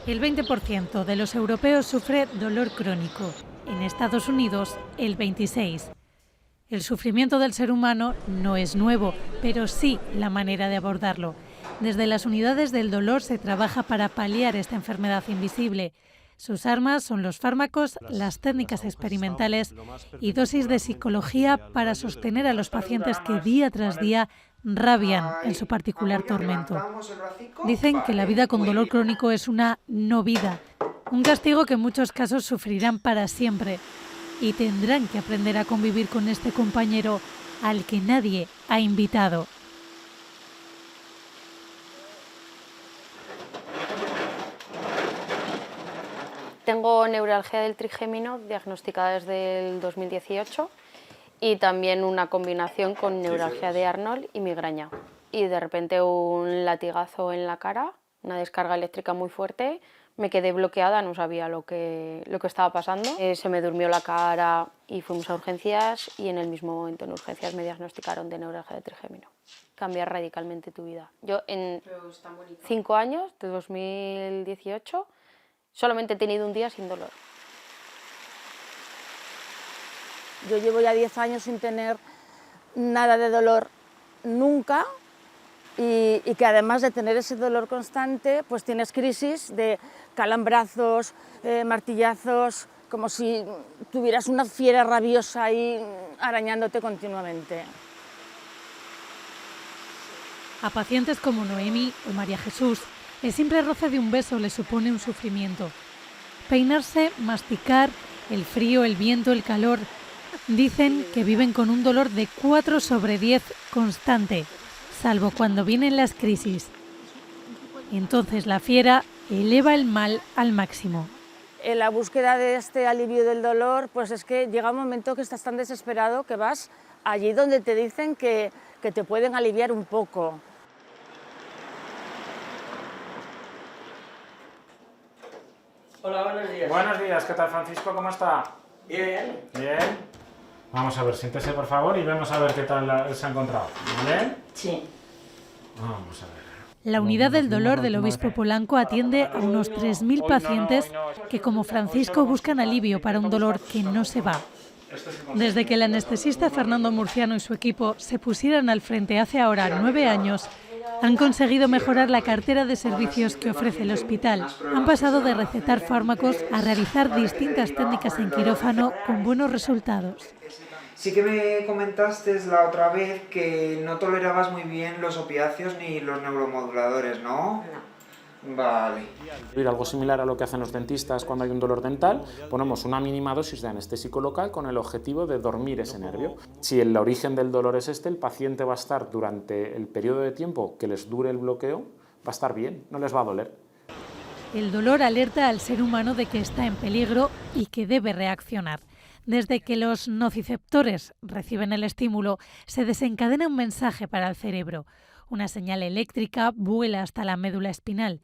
El 20% de los europeos sufre dolor crónico. En Estados Unidos, el 26%. El sufrimiento del ser humano no es nuevo, pero sí la manera de abordarlo. Desde las unidades del dolor se trabaja para paliar esta enfermedad invisible. Sus armas son los fármacos, las técnicas experimentales y dosis de psicología para sostener a los pacientes que día tras día rabian en su particular tormento. Dicen que la vida con dolor crónico es una no vida, un castigo que en muchos casos sufrirán para siempre y tendrán que aprender a convivir con este compañero al que nadie ha invitado. Tengo neuralgia del trigémino diagnosticada desde el 2018 y también una combinación con neuralgia de Arnold y migraña. Y de repente un latigazo en la cara, una descarga eléctrica muy fuerte, me quedé bloqueada, no sabía lo que estaba pasando. Se me durmió la cara y fuimos a urgencias y en el mismo momento en urgencias me diagnosticaron de neuralgia de trigémino. Cambia radicalmente tu vida. Yo en 5 años, de 2018, solamente he tenido un día sin dolor. Yo llevo ya 10 años sin tener nada de dolor nunca y que además de tener ese dolor constante, pues tienes crisis de calambrazos, martillazos, como si tuvieras una fiera rabiosa ahí arañándote continuamente. A pacientes como Noemi o María Jesús, el simple roce de un beso les supone un sufrimiento. Peinarse, masticar, el frío, el viento, el calor. Dicen que viven con un dolor de 4/10 constante, salvo cuando vienen las crisis. Entonces la fiera eleva el mal al máximo. En la búsqueda de este alivio del dolor, pues es que llega un momento que estás tan desesperado que vas allí donde te dicen que te pueden aliviar un poco. Hola, buenos días. Buenos días, ¿qué tal, Francisco? ¿Cómo está? Bien. Bien. Vamos a ver, siéntese por favor y vemos a ver qué tal se ha encontrado. ¿Vale? Sí. Vamos a ver. La unidad del dolor del obispo Polanco atiende a unos 3.000 pacientes que, como Francisco, buscan alivio para un dolor que no se va. Desde que el anestesista Fernando Murciano y su equipo se pusieran al frente hace ahora 9 años, han conseguido mejorar la cartera de servicios que ofrece el hospital. Han pasado de recetar fármacos a realizar distintas técnicas en quirófano con buenos resultados. Sí que me comentaste la otra vez que no tolerabas muy bien los opiáceos ni los neuromoduladores, ¿no? Vale. Algo similar a lo que hacen los dentistas cuando hay un dolor dental, ponemos una mínima dosis de anestésico local con el objetivo de dormir ese nervio. Si el origen del dolor es este, el paciente va a estar durante el periodo de tiempo que les dure el bloqueo, va a estar bien, no les va a doler. El dolor alerta al ser humano de que está en peligro y que debe reaccionar. Desde que los nociceptores reciben el estímulo, se desencadena un mensaje para el cerebro. Una señal eléctrica vuela hasta la médula espinal.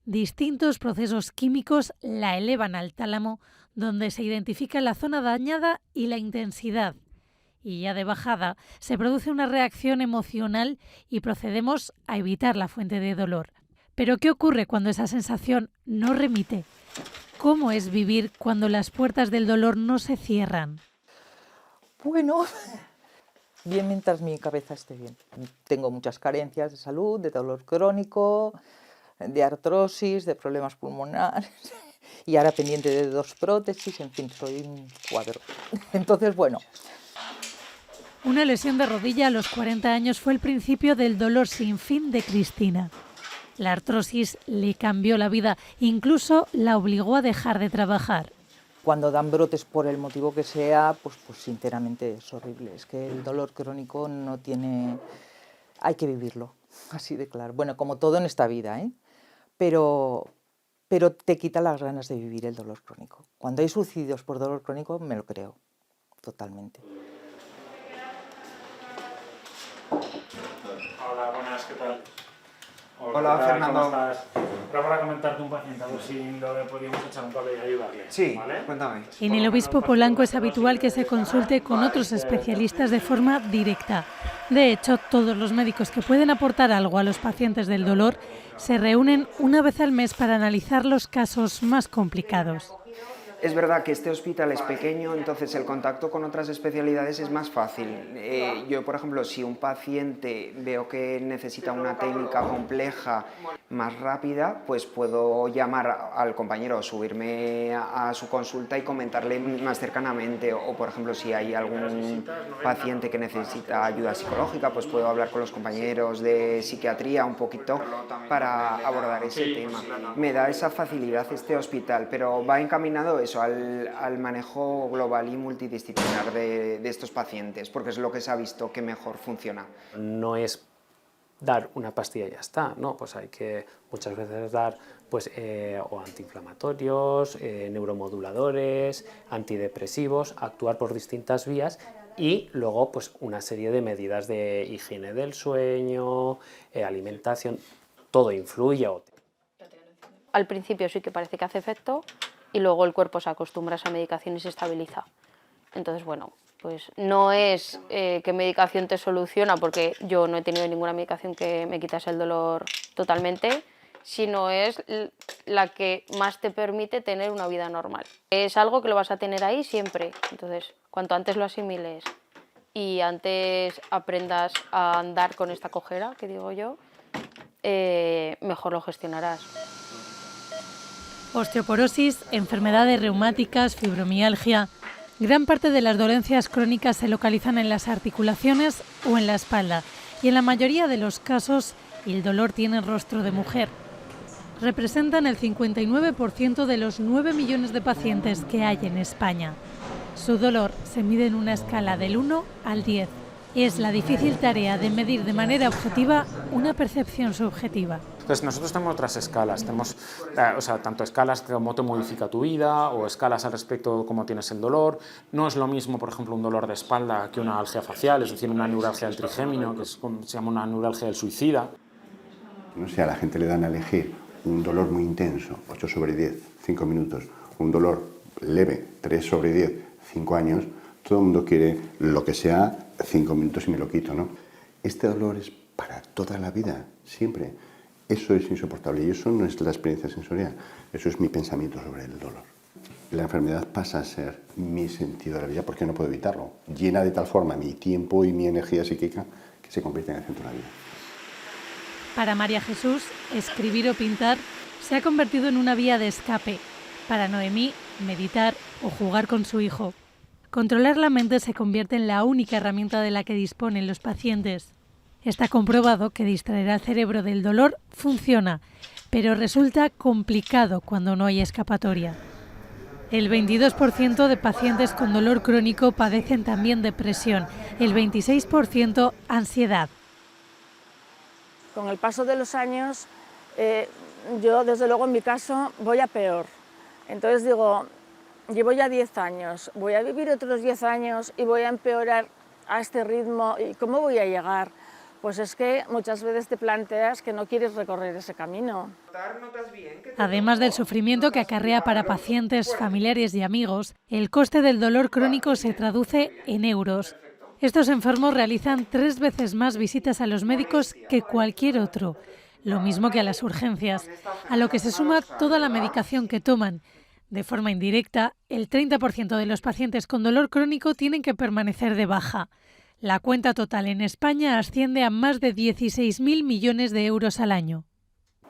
Distintos procesos químicos la elevan al tálamo, donde se identifica la zona dañada y la intensidad. Y ya de bajada, se produce una reacción emocional y procedemos a evitar la fuente de dolor. Pero ¿qué ocurre cuando esa sensación no remite? ¿Cómo es vivir cuando las puertas del dolor no se cierran? Bueno, bien mientras mi cabeza esté bien. Tengo muchas carencias de salud, de dolor crónico, de artrosis, de problemas pulmonares y ahora pendiente de 2 prótesis, en fin, soy un cuadro. Entonces, bueno. Una lesión de rodilla a los 40 años fue el principio del dolor sin fin de Cristina. La artrosis le cambió la vida, incluso la obligó a dejar de trabajar. Cuando dan brotes por el motivo que sea, pues sinceramente es horrible. Es que el dolor crónico no tiene... hay que vivirlo, así de claro. Bueno, como todo en esta vida, ¿eh? Pero te quita las ganas de vivir el dolor crónico. Cuando hay suicidios por dolor crónico, me lo creo, totalmente. Hola, buenas, ¿qué tal? Hola, Fernando. ¿Cómo estás? Era para comentarte un paciente, a ver si le podíamos echar un cable y ayudarle. Sí, ¿vale? cuéntame. En el obispo Polanco es habitual que se consulte con otros especialistas de forma directa. De hecho, todos los médicos que pueden aportar algo a los pacientes del dolor se reúnen una vez al mes para analizar los casos más complicados. Es verdad que este hospital es pequeño, entonces el contacto con otras especialidades es más fácil. Yo, por ejemplo, si un paciente veo que necesita una técnica compleja más rápida, pues puedo llamar al compañero, subirme a su consulta y comentarle más cercanamente. O, por ejemplo, si hay algún paciente que necesita ayuda psicológica, pues puedo hablar con los compañeros de psiquiatría un poquito para abordar ese tema. Me da esa facilidad este hospital, pero va encaminado eso, al manejo global y multidisciplinar de estos pacientes, porque es lo que se ha visto que mejor funciona. No es dar una pastilla y ya está, ¿no? Pues hay que muchas veces dar pues, o antiinflamatorios, neuromoduladores, antidepresivos, actuar por distintas vías y luego pues, una serie de medidas de higiene del sueño, alimentación, todo influye. Al principio sí que parece que hace efecto, y luego el cuerpo se acostumbra a esa medicación y se estabiliza. Entonces, bueno, pues no es qué medicación te soluciona, porque yo no he tenido ninguna medicación que me quitase el dolor totalmente, sino es la que más te permite tener una vida normal. Es algo que lo vas a tener ahí siempre, entonces cuanto antes lo asimiles y antes aprendas a andar con esta cojera, que digo yo, mejor lo gestionarás. Osteoporosis, enfermedades reumáticas, fibromialgia. Gran parte de las dolencias crónicas se localizan en las articulaciones o en la espalda, y en la mayoría de los casos el dolor tiene rostro de mujer. Representan el 59% de los 9 millones de pacientes que hay en España. Su dolor se mide en una escala del 1 al 10. Es la difícil tarea de medir de manera objetiva una percepción subjetiva. Entonces nosotros tenemos otras escalas, tenemos tanto escalas de cómo te modifica tu vida o escalas al respecto de cómo tienes el dolor. No es lo mismo, por ejemplo, un dolor de espalda que una algia facial, es decir, una neuralgia del trigémino, que se llama una neuralgia del suicida. No sé, a la gente le dan a elegir un dolor muy intenso, 8 sobre 10, 5 minutos, un dolor leve, 3 sobre 10, 5 años, todo el mundo quiere lo que sea 5 minutos y me lo quito, ¿no? Este dolor es para toda la vida, siempre. Eso es insoportable y eso no es la experiencia sensorial, eso es mi pensamiento sobre el dolor. La enfermedad pasa a ser mi sentido de la vida porque no puedo evitarlo. Llena de tal forma mi tiempo y mi energía psíquica que se convierte en el centro de la vida. Para María Jesús, escribir o pintar se ha convertido en una vía de escape. Para Noemí, meditar o jugar con su hijo. Controlar la mente se convierte en la única herramienta de la que disponen los pacientes. Está comprobado que distraer al cerebro del dolor funciona, pero resulta complicado cuando no hay escapatoria. El 22% de pacientes con dolor crónico padecen también depresión, el 26% ansiedad. Con el paso de los años, yo desde luego en mi caso voy a peor. Entonces digo, llevo ya 10 años, voy a vivir otros 10 años y voy a empeorar a este ritmo. ¿Y cómo voy a llegar? Pues es que muchas veces te planteas que no quieres recorrer ese camino. Además del sufrimiento que acarrea para pacientes, familiares y amigos, el coste del dolor crónico se traduce en euros. Estos enfermos realizan 3 veces más visitas a los médicos que cualquier otro, lo mismo que a las urgencias, a lo que se suma toda la medicación que toman. De forma indirecta, el 30% de los pacientes con dolor crónico tienen que permanecer de baja. La cuenta total en España asciende a más de 16.000 millones de euros al año.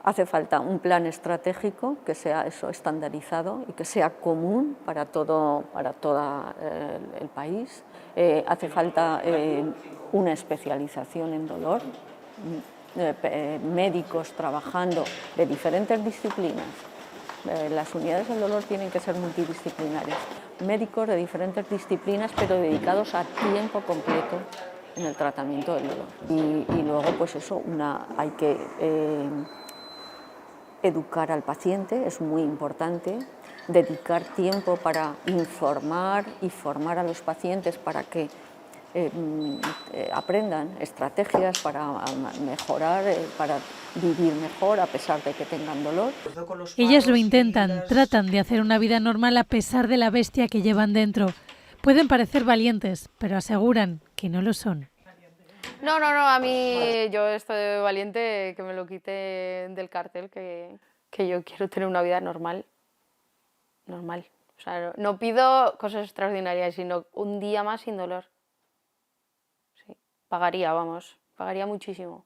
Hace falta un plan estratégico que sea eso estandarizado y que sea común para todo el país. Hace falta una especialización en dolor, médicos trabajando de diferentes disciplinas. Las unidades del dolor tienen que ser multidisciplinarias. Médicos de diferentes disciplinas, pero dedicados a tiempo completo en el tratamiento del dolor. Y luego, pues eso, hay que educar al paciente, es muy importante, dedicar tiempo para informar y formar a los pacientes para que aprendan estrategias para mejorar, para vivir mejor a pesar de que tengan dolor. Ellas lo intentan, tratan de hacer una vida normal a pesar de la bestia que llevan dentro. Pueden parecer valientes, pero aseguran que no lo son. No, no, no, a mí yo estoy valiente que me lo quite del cartel, que yo quiero tener una vida normal. Normal. O sea, no pido cosas extraordinarias, sino un día más sin dolor. Sí, pagaría, vamos, pagaría muchísimo.